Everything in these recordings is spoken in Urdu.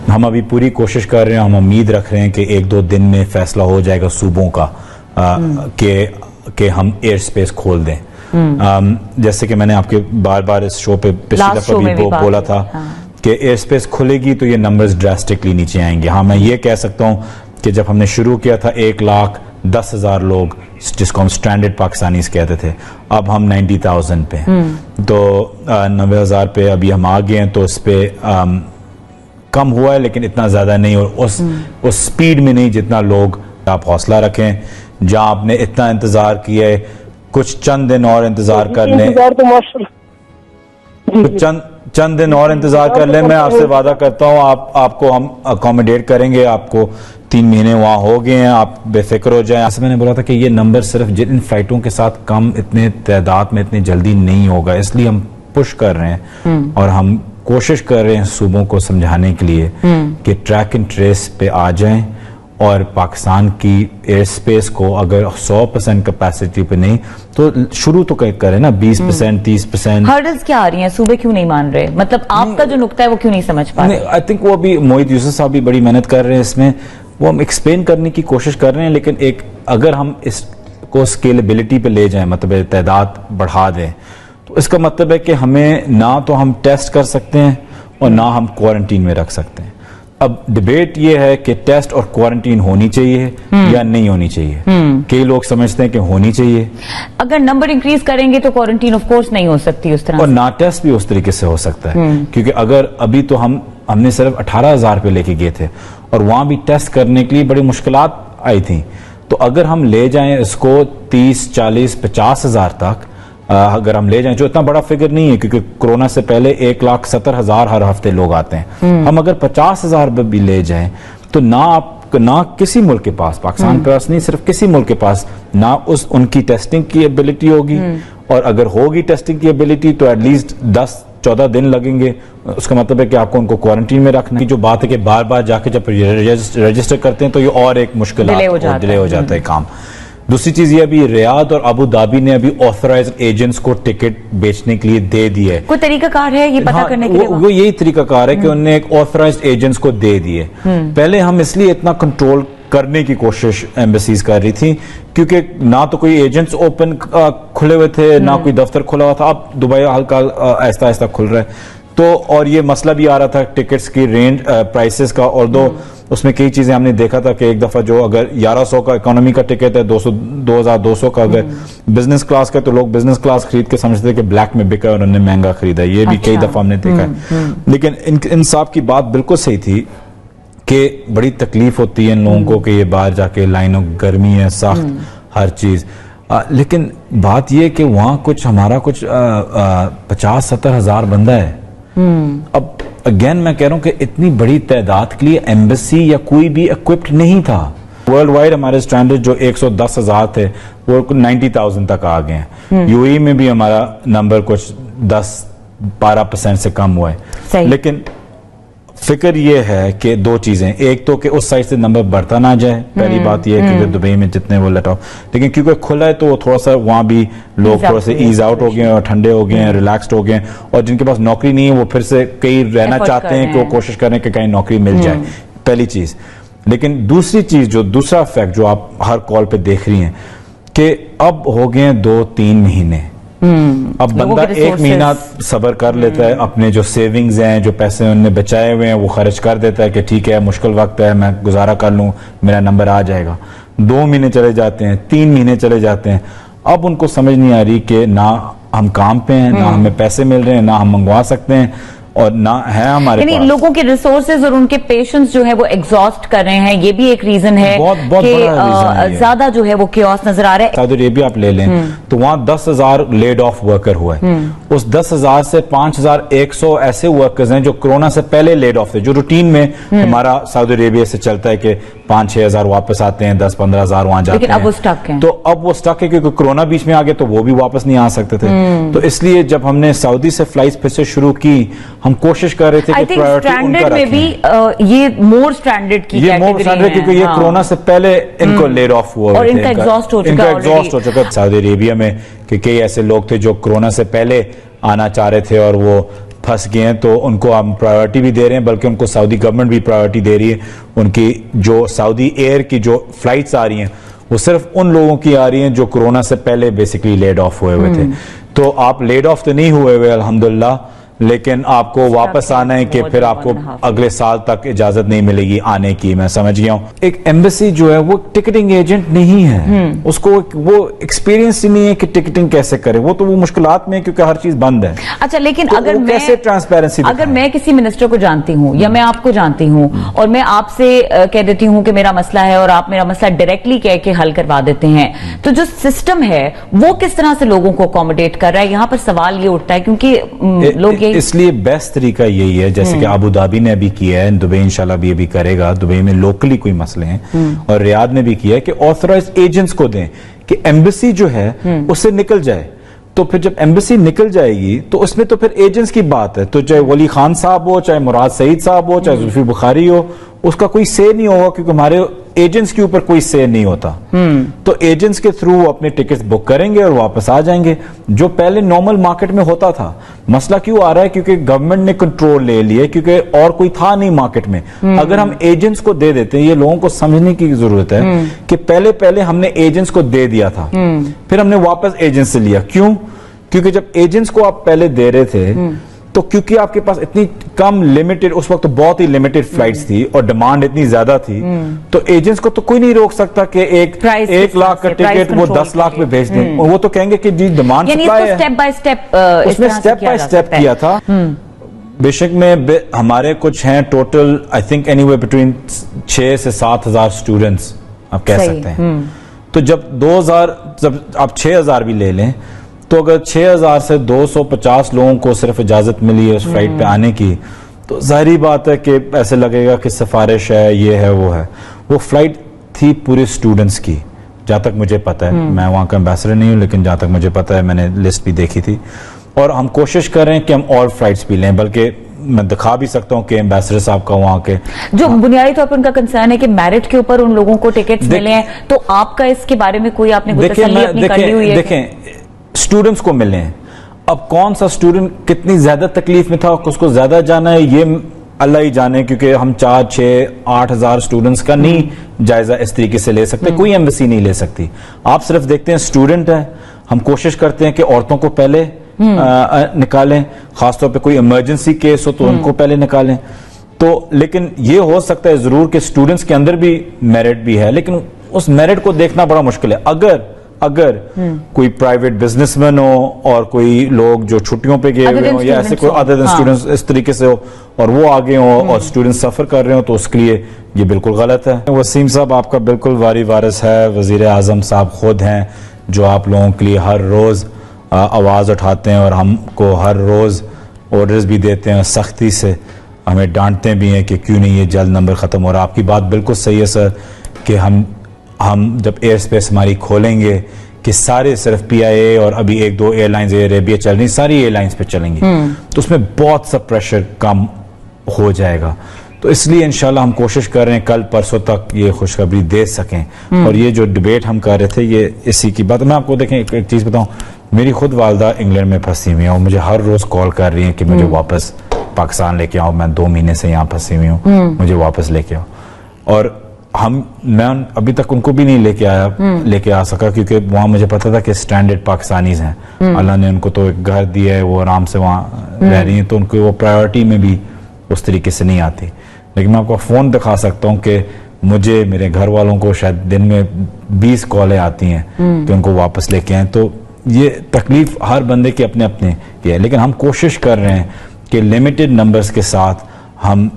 ہم ابھی پوری کوشش کر رہے ہیں, ہم امید رکھ رہے ہیں کہ 1-2 دن میں فیصلہ ہو جائے گا صوبوں کا کہ ہم ایئر سپیس کھول دیں. جیسے کہ میں نے آپ کے بار بار اس شو پہ پچھلی دفعہ بھی بولا تھا کہ ایئر سپیس کھلے گی تو یہ نمبرز ڈراسٹکلی نیچے آئیں گے. ہاں میں یہ کہہ سکتا ہوں کہ جب ہم نے شروع کیا تھا 1,10,000 لوگ جس کو ہم سٹرینڈڈ پاکستانیز کہتے تھے, اب ہم 90,000 پہ ہیں, تو 90,000 پہ ابھی ہم آ گئے ہیں. تو اس پہ کم ہوا ہے لیکن اتنا زیادہ نہیں, اور اس سپیڈ میں نہیں جتنا لوگ. آپ حوصلہ رکھیں, جہاں آپ نے اتنا انتظار کیا ہے کچھ چند دن اور انتظار کر لیں, چند دن اور انتظار کر لیں. میں آپ سے وعدہ کرتا ہوں آپ کو ہم اکوموڈیٹ کریں گے. آپ کو 3 مہینے وہاں ہو گئے ہیں, آپ بے فکر ہو جائیں. ایسے میں نے بولا تھا کہ یہ نمبر صرف جن فلائٹوں کے ساتھ کم اتنے تعداد میں اتنی جلدی نہیں ہوگا, اس لیے ہم پش کر رہے ہیں اور ہم کوشش کر رہے ہیں صوبوں کو سمجھانے کے لیے کہ ٹریک اینڈ ٹریس پہ آ جائیں, اور پاکستان کی ایئر سپیس کو اگر 100% کیپیسٹی پہ نہیں تو شروع تو کریں نا, 20%, 30%. ہرڈلز کیا آ رہی ہیں, صوبے کیوں نہیں مان رہے؟ مطلب آپ کا جو نقطہ ہے وہ کیوں نہیں سمجھ پا رہے؟ آئی تھنک وہ بھی موہت یوسف صاحب بھی بڑی محنت کر رہے ہیں اس میں, وہ ہم ایکسپلین کرنے کی کوشش کر رہے ہیں. لیکن اگر ہم اس کو اسکیلیبلٹی پہ لے جائیں, مطلب تعداد بڑھا دیں, تو اس کا مطلب ہے کہ ہمیں نہ تو ہم ٹیسٹ کر سکتے ہیں اور نہ ہم کوارنٹین میں رکھ سکتے ہیں. اب ڈیبیٹ یہ ہے کہ ٹیسٹ اور کوارنٹین ہونی چاہیے یا نہیں ہونی چاہیے. کئی لوگ سمجھتے ہیں کہ ہونی چاہیے. اگر نمبر انکریز کریں گے تو کوارنٹین آف کورس نہیں ہو سکتی اس طرح, اور نہ ٹیسٹ بھی اس طریقے سے ہو سکتا ہے. کیونکہ اگر ابھی تو ہم نے صرف 18,000 پہ لے کے گئے تھے اور وہاں بھی ٹیسٹ کرنے کے لیے بڑی مشکلات آئی تھیں. تو اگر ہم لے جائیں اس کو 30, 40, 50,000 تک اگر ہم لے جائیں, جو اتنا بڑا فگر نہیں ہے کیونکہ کرونا سے پہلے 1,70,000 ہر ہفتے لوگ آتے ہیں, ہم اگر 50,000 بھی لے جائیں تو نہ کسی ملک کے پاس, پاکستان کے پاس نہیں صرف کسی ملک کے پاس, نہ ان کی ٹیسٹنگ کی ایبلٹی ہوگی, اور اگر ہوگی ٹیسٹنگ کی ایبلٹی تو ایٹ لیسٹ 10-14 دن لگیں گے. اس کا مطلب ہے کہ آپ کو ان کو کوارنٹین میں رکھنا ہے. جو بات ہے کہ بار بار جا کے جب رجسٹر کرتے ہیں تو یہ اور ایک مشکل ڈیلے ہو جاتا ہے کام. دوسری چیز یہ, ابھی ریاض اور ابو دھابی نے ابھی آتھرائزڈ ایجنٹس کو ٹکٹ بیچنے کے لیے دے دی ہے. کوئی طریقہ کار ہے یہ پتہ کرنے کے لیے؟ وہ یہی طریقہ کار ہے کہ انہوں نے ایک آتھرائزڈ ایجنٹس کو دے دیے. پہلے ہم اس لیے اتنا کنٹرول کرنے کی کوشش ایمبیسیز کر رہی تھی کیونکہ نہ تو کوئی ایجنٹس اوپن کھلے ہوئے تھے, نہ کوئی دفتر کھلا ہوا تھا. اب دبئی ہلکا آہستہ آہستہ کھل رہا ہے. تو اور یہ مسئلہ بھی آ رہا تھا ٹکٹس کی رینج پرائسز کا, اور اس میں کئی چیزیں ہم نے دیکھا تھا کہ ایک دفعہ جو اگر 1,100 کا اکانومی کا ٹکٹ ہے, 2,200 کا اگر بزنس کلاس کا, تو لوگ بزنس کلاس خرید کے سمجھتے کہ بلیک میں بکا اور انہوں نے مہنگا خریدا. یہ بھی کئی دفعہ ہم نے دیکھا ہے. لیکن انصاف کی بات بالکل صحیح تھی کہ بڑی تکلیف ہوتی ہے ان لوگوں کو کہ یہ باہر جا کے لائنوں, گرمی ہے, سخت ہر چیز. لیکن بات یہ کہ وہاں کچھ ہمارا 50-70 ہزار بندہ ہے. اب اگین میں کہہ رہا ہوں کہ اتنی بڑی تعداد کے لیے ایمبیسی یا کوئی بھی ایکوپڈ نہیں تھا. ورلڈ وائڈ ہمارے سٹینڈرڈ جو 110,000 تھے وہ 90,000 تک آ گئے ہیں. یو اے میں بھی ہمارا نمبر کچھ 10-12% سے کم ہوا ہے. لیکن فکر یہ ہے کہ 2 چیزیں, ایک تو کہ اس سائڈ سے نمبر بڑھتا نہ جائے, پہلی بات یہ ہے کیونکہ دبئی میں جتنے وہ لیٹ آؤ, لیکن کیونکہ کھلا ہے تو وہ تھوڑا سا وہاں بھی لوگ تھوڑا سے ایز آؤٹ ہو گئے ہیں اور ٹھنڈے ہو گئے ہیں, ریلیکسڈ ہو گئے ہیں, اور جن کے پاس نوکری نہیں ہے وہ پھر سے کئی رہنا چاہتے ہیں کہ وہ کوشش کریں کہ کہیں نوکری مل جائے, پہلی چیز. لیکن دوسری چیز جو دوسرا فیکٹ جو آپ ہر کال پہ دیکھ رہی ہیں کہ اب ہو گئے ہیں 2-3 مہینے, اب بندہ 1 مہینہ صبر کر لیتا ہے, اپنے جو سیونگز ہیں, جو پیسے انہوں نے بچائے ہوئے ہیں وہ خرچ کر دیتا ہے کہ ٹھیک ہے مشکل وقت ہے, میں گزارا کر لوں, میرا نمبر آ جائے گا. 2 مہینے چلے جاتے ہیں, 3 مہینے چلے جاتے ہیں. اب ان کو سمجھ نہیں آ رہی کہ نہ ہم کام پہ ہیں, نہ ہمیں پیسے مل رہے ہیں, نہ ہم منگوا سکتے ہیں, اور نہ ہے ہمارے پاس. یعنی لوگوں کے ریسورسز اور ان کے پیشنس جو ہے وہ ایگزاسٹ کر رہے ہیں. یہ بھی ایک ریزن ہے کہ زیادہ جو ہے وہ کیوس نظر آ رہا ہے. سعودی عربیہ آپ لے لیں تو وہاں 10,000 لیڈ آف ورکر ہوا ہے. اس 10,000 سے 5,100 ایسے ورکرز ہیں جو کرونا سے پہلے لیڈ آف تھے, جو روٹین میں ہمارا سعودی عربیہ سے چلتا ہے کہ 5-6 ہزار واپس آتے ہیں, 10-15 ہزار وہاں جاتے ہیں. اب وہ سٹک ہیں, تو اب وہ سٹک ہے کیونکہ کرونا بیچ میں آ گیا تو وہ بھی واپس نہیں آ سکتے تھے. تو اس لیے جب ہم نے سعودی سے فلائٹس پھر سے شروع کی, ہم کوشش کر رہے تھے کہ پرائیورٹی ان کا رکھیں. میں بھی یہ مور سٹینڈرڈ کی کیٹیگری ہے کیونکہ یہ کرونا سے پہلے ان کو لیڈ آف ہوا اور ان کا ایگزاسٹ ہو چکا. سعودی عربیہ میں کہ کئی ایسے لوگ تھے جو کرونا سے پہلے آنا چاہ رہے تھے اور وہ پھنس گئے ہیں تو ان کو ہم پرائیورٹی بھی دے رہے ہیں, بلکہ ان کو سعودی گورنمنٹ بھی پرائیورٹی دے رہی ہے. ان کی جو سعودی ایئر کی جو فلائٹس آ رہی ہیں وہ صرف ان لوگوں کی آ رہی ہیں جو کورونا سے پہلے بیسکلی لیڈ آف ہوئے تھے. تو آپ لیڈ آف تو نہیں ہوئے الحمدللہ, لیکن آپ کو واپس آنا ہے کہ پھر آپ کو اگلے سال تک اجازت نہیں ملے گی آنے کی. میں سمجھ گیا ہوں. ایک ایمبیسی جو ہے وہ ٹکٹنگ ایجنٹ نہیں ہے, اس کو وہ ایکسپیرینس ہی نہیں ہے کہ ٹکٹنگ کیسے کرے. وہ تو وہ مشکلات میں ہے کیونکہ ہر چیز بند ہے. اچھا, لیکن اگر کیسے ٹرانسپیرنسی, اگر میں کسی منسٹر کو جانتی ہوں یا میں آپ کو جانتی ہوں اور میں آپ سے کہہ دیتی ہوں کہ میرا مسئلہ ہے اور آپ میرا مسئلہ ڈائریکٹلی کہہ کے حل کروا دیتے ہیں, تو جو سسٹم ہے وہ کس طرح سے لوگوں کو اکوموڈیٹ کر رہا ہے؟ یہاں پر سوال یہ اٹھتا ہے کیونکہ لوگ اس لیے بیسٹ طریقہ یہی ہے, جیسے کہ ابو دھابی نے ابھی کیا ہے, دبئی انشاءاللہ بھی ابھی کرے گا, دبئی میں لوکلی کوئی مسئلے ہیں, اور ریاض نے بھی کیا ہے کہ آتھرائزڈ ایجنٹس کو دیں کہ ایمبیسی جو ہے اس سے نکل جائے. تو پھر جب ایمبیسی نکل جائے گی تو اس میں تو پھر ایجنٹس کی بات ہے, تو چاہے ولی خان صاحب ہو, چاہے مراد سعید صاحب ہو, چاہے زلفی بخاری ہو, اس کا کوئی سے نہیں ہوگا کیونکہ ہمارے ایجنٹس کے اوپر کوئی سے نہیں ہوتا. تو ایجنٹس کے تھرو وہ اپنے ٹکٹس بک کریں گے اور واپس آ جائیں گے, جو پہلے نارمل مارکیٹ میں ہوتا تھا. مسئلہ کیوں آ رہا ہے؟ کیونکہ گورنمنٹ نے کنٹرول لے لیا, کیونکہ اور کوئی تھا نہیں مارکیٹ میں. اگر ہم ایجنٹس کو دے دیتے ہیں, یہ لوگوں کو سمجھنے کی ضرورت ہے کہ پہلے ہم نے ایجنٹس کو دے دیا تھا, پھر ہم نے واپس ایجنٹس سے لیا. کیوں؟ کیونکہ جب ایجنٹس کو آپ پہلے دے رہے تھے تو کیونکہ آپ کے پاس اتنی کم لمیٹڈ, اس وقت بہت ہی لمیٹڈ فلائٹس تھی اور ڈیمانڈ اتنی زیادہ تھی, تو ایجنٹس کو تو کوئی نہیں روک سکتا کہ 1 لاکھ کا ٹکٹ وہ 10 لاکھ میں بھیج دیں. وہ تو کہیں گے کہ جی ڈیمانڈ سپلائی ہے. اس نے سٹیپ بائی سٹیپ کیا تھا. بے شک میں ہمارے کچھ ہیں total I think any way between 6 سے 7 ہزار اسٹوڈنٹس آپ کہہ سکتے ہیں. تو جب 2000 جب آپ 6000 بھی لے لیں تو اگر 6000 سے 250 لوگوں کو صرف اجازت ملی ہے اس فلائٹ پہ آنے کی, تو ظاہری بات ہے کہ ایسے لگے گا کہ سفارش ہے, یہ ہے, وہ ہے. وہ فلائٹ تھی پورے اسٹوڈنٹس کی, جہاں تک مجھے پتا ہے. میں وہاں کا ایمبیسڈر نہیں ہوں, لیکن جہاں تک مجھے پتا ہے میں نے لسٹ بھی دیکھی تھی, اور ہم کوشش کر رہے ہیں کہ ہم اور فلائٹس بھی لیں, بلکہ میں دکھا بھی سکتا ہوں کہ ایمبیسڈر صاحب کا وہاں کے جو بنیادی طور پر ان کا کنسرن ہے کہ میرٹ کے اوپر ان لوگوں کو ٹکٹس ملے ہیں, تو آپ کا اس کے بارے میں کوئی آپ نے کوئی تسلی اپنی کر لی ہوئی ہے؟ دیکھیں اسٹوڈنٹس کو ملے ہیں. اب کون سا اسٹوڈنٹ کتنی زیادہ تکلیف میں تھا, اس کو زیادہ جانا ہے, یہ اللہ ہی جانے, کیونکہ ہم 4 6 8 ہزار اسٹوڈنٹس کا نہیں جائزہ اس طریقے سے لے سکتے. کوئی ایمبیسی نہیں لے سکتی. آپ صرف دیکھتے ہیں اسٹوڈنٹ ہے. ہم کوشش کرتے ہیں کہ عورتوں کو پہلے نکالیں, خاص طور پہ کوئی ایمرجنسی کیس ہو تو ان کو پہلے نکالیں. تو لیکن یہ ہو سکتا ہے ضرور کہ اسٹوڈنٹس کے اندر بھی میرٹ بھی ہے, لیکن اس میرٹ کو دیکھنا بڑا مشکل ہے. اگر کوئی پرائیویٹ بزنس مین ہو اور کوئی لوگ جو چھٹیوں پہ گئے ہوئے ہوں یا ایسے کوئی ادر دین اسٹوڈنٹس اس طریقے سے ہو اور وہ آگے ہوں اور اسٹوڈنٹس سفر کر رہے ہوں, تو اس کے لیے یہ بالکل غلط ہے. وسیم صاحب آپ کا بالکل واری وارث ہے, وزیر اعظم صاحب خود ہیں جو آپ لوگوں کے لیے ہر روز آواز اٹھاتے ہیں اور ہم کو ہر روز آرڈرز بھی دیتے ہیں, سختی سے ہمیں ڈانٹتے بھی ہیں کہ کیوں نہیں یہ جلد نمبر ختم ہو رہا. آپ کی بات بالکل صحیح ہے سر کہ ہم جب ایئر اسپیس ہماری کھولیں گے کہ سارے صرف پی آئی اے اور ابھی 1-2 ایئر لائنز ایئر عربیہ چل رہی, ساری ایئر لائنز پہ چلیں گی, تو اس میں بہت سا پریشر کم ہو جائے گا. تو اس لیے انشاءاللہ ہم کوشش کر رہے ہیں کل پرسوں تک یہ خوشخبری دے سکیں. اور یہ جو ڈیبیٹ ہم کر رہے تھے یہ اسی کی بات. میں آپ کو دیکھیں ایک چیز بتاؤں, میری خود والدہ انگلینڈ میں پھنسی ہوئی ہیں اور مجھے ہر روز کال کر رہی ہیں کہ مجھے واپس پاکستان لے کے آؤ, میں 2 مہینے سے یہاں پھنسی ہوئی ہوں, مجھے واپس لے کے آؤ. اور میں ابھی تک ان کو بھی نہیں لے کے آ سکا, کیونکہ وہاں مجھے پتا تھا کہ اسٹینڈرڈ پاکستانیز ہیں. اللہ نے ان کو تو ایک گھر دیا ہے, وہ آرام سے وہاں رہ رہی ہیں, تو ان کو وہ پرائیورٹی میں بھی اس طریقے سے نہیں آتی. لیکن میں آپ کو فون دکھا سکتا ہوں کہ مجھے میرے گھر والوں کو شاید دن میں 20 کالیں آتی ہیں کہ ان کو واپس لے کے آئیں. تو یہ تکلیف ہر بندے کے اپنے یہ ہے, لیکن ہم کوشش کر رہے ہیں کہ لمیٹڈ نمبرز کے ساتھ ہم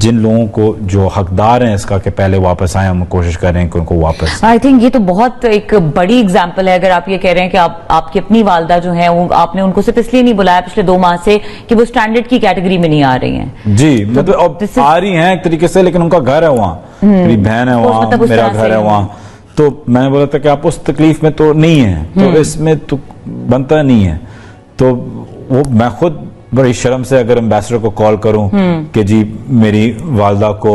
جن لوگوں کو جو حقدار ہیں اس کا کہ پہلے واپس آئیں, ہم کوشش کر رہے ہیں کہ ان کو واپس. آئی تھنک یہ تو بہت ایک بڑی اگزامپل ہے. اگر آپ یہ کہہ رہے ہیں کہ آپ کی اپنی والدہ جو ہیں آپ نے ان کو صرف اس لیے نہیں بلایا پچھلے 2 ماہ سے کہ وہ سٹینڈرڈ کی کیٹیگری میں نہیں آ رہی ہیں. جی مطلب آ رہی ہیں ایک طریقے سے, لیکن ان کا گھر ہے وہاں, میری بہن ہے وہاں, میرا گھر ہے وہاں. تو میں نے بولا تھا کہ آپ اس تکلیف میں تو نہیں ہیں, تو اس میں تو بنتا نہیں ہے. تو وہ میں خود بڑی شرم سے اگر ایمبیسڈر کو کال کروں کہ جی میری والدہ کو